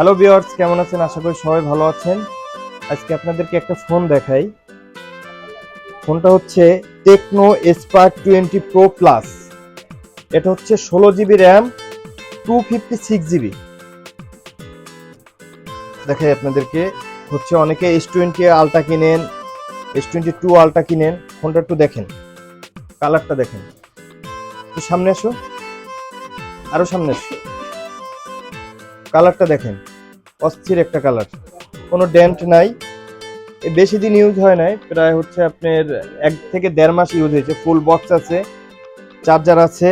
Hello viewers, কেমন আছেন? আশা করি সবাই ভালো আছেন। আজকে আপনাদেরকে একটা ফোন দেখাই। ফোনটা হচ্ছে টেকনো স্পার্ক 20 প্রো প্লাস। এটা হচ্ছে 16 জিবি র্যাম, 256 জিবি। দেখাই আপনাদেরকে। হচ্ছে অনেকে S20 আলট্রা কিনেন, S22 আলট্রা কিনেন। ফোনটা একটু দেখেন, কালারটা দেখেন। একটু সামনে আসো, আরো সামনে আসো। কালারটা দেখেন, অস্থির একটা কালার, কোনো ডেন্ট নাই। বেশি দিন ইউজ হয় নাই, প্রায় হচ্ছে আপনার 1 থেকে 1.5 মাস ইউজ হয়েছে। ফুল বক্স আছে, চার্জার আছে,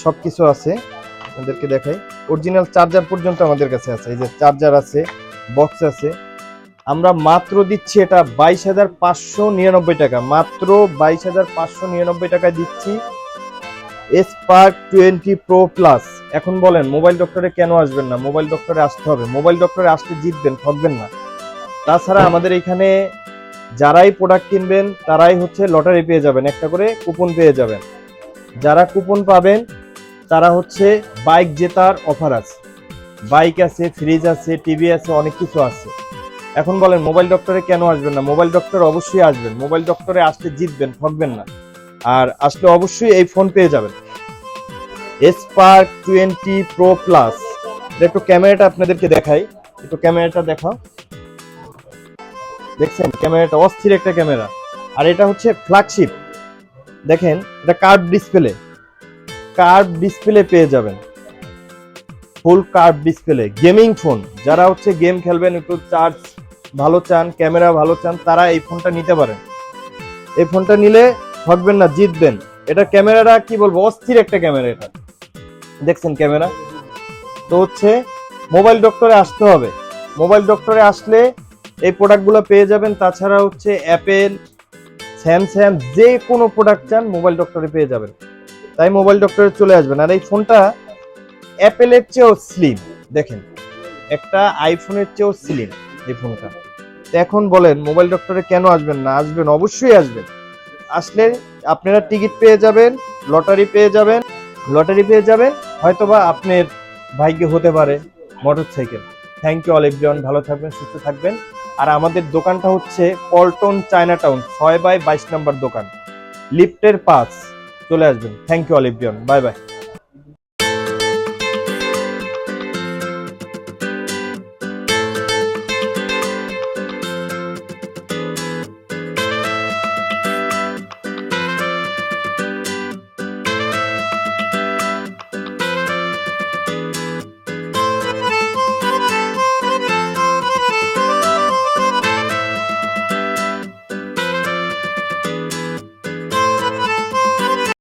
সবকিছু আছে। আপনাদেরকে দেখাই, অরিজিনাল চার্জার পর্যন্ত আমাদের কাছে আছে। এই যে চার্জার আছে, বক্স আছে। আমরা মাত্র দিচ্ছি এটা 22,599 টাকা, মাত্র 22,599 টাকায় দিচ্ছি স্পার্ক 20 প্রো প্লাস। এখন বলেন মোবাইল ডক্টরে কেন আসবেন না? মোবাইল ডক্টরে আসতে হবে। মোবাইল ডক্টরে আসতে জিতবেন, ঠকবেন না। তাছাড়া আমাদের এখানে যারাই প্রোডাক্ট কিনবেন তারাই হচ্ছে লটারি পেয়ে যাবেন, একটা করে কুপন পেয়ে যাবেন। যারা কুপন পাবেন তারা হচ্ছে বাইক জেতার অফার আছে, বাইক আছে, ফ্রিজ আছে, টিভি আছে, অনেক কিছু আছে। এখন বলেন মোবাইল ডক্টরে কেন আসবেন না? মোবাইল ডক্টরে অবশ্যই আসবেন। মোবাইল ডক্টরে আসতে জিতবেন, ঠকবেন না। আর আসলে অবশ্যই এই ফোন পেয়ে যাবেন, স্পার্ক 20 প্রো প্লাস। একটু ক্যামেরাটা আপনাদেরকে দেখাই, একটু ক্যামেরাটা দেখাও। দেখছেন ক্যামেরাটা অস্থির একটা ক্যামেরা। আর এটা হচ্ছে ফ্ল্যাগশিপ। দেখেন এটা কার্ভ ডিসপ্লে পেয়ে যাবেন, ফুল কার্ভ ডিসপ্লে গেমিং ফোন। যারা হচ্ছে গেম খেলবেন, একটু চার্জ ভালো চান, ক্যামেরা ভালো চান, তারা এই ফোনটা নিতে পারেন। এই ফোনটা নিলে ঠকবেন না, জিতবেন। এটা ক্যামেরাটা কি বলবো, অস্থির একটা ক্যামেরা। এটা দেখছেন ক্যামেরা। তো হচ্ছে মোবাইল ডক্টরে আসতে হবে। মোবাইল ডক্টরে আসলে এই প্রোডাক্টগুলো পেয়ে যাবেন। তাছাড়া হচ্ছে অ্যাপেল, স্যামসাং, যে কোনো প্রোডাক্ট চান মোবাইল ডক্টরে পেয়ে যাবেন। তাই মোবাইল ডক্টরে চলে আসবেন। আর এই ফোনটা অ্যাপেলের চেয়েও স্লিম। দেখেন, একটা আইফোনের চেয়েও স্লিম এই ফোনটা। তো এখন বলেন মোবাইল ডক্টরে কেন আসবেন না? আসবেন, অবশ্যই আসবেন। আসলে আপনারা টিকিট পেয়ে যাবেন, লটারি পেয়ে যাবেন। লটারি পেয়ে যাবেন, হয়তোবা আপনার ভাগ্যে হতে পারে motorcycle. Thank you all everyone, ভালো থাকবেন, সুস্থ থাকবেন। আর আমাদের দোকানটা হচ্ছে পল্টন চায়না টাউন 6/22 নম্বর দোকান, লিফটের 5। চলে আসবেন। Thank you all everyone, bye by.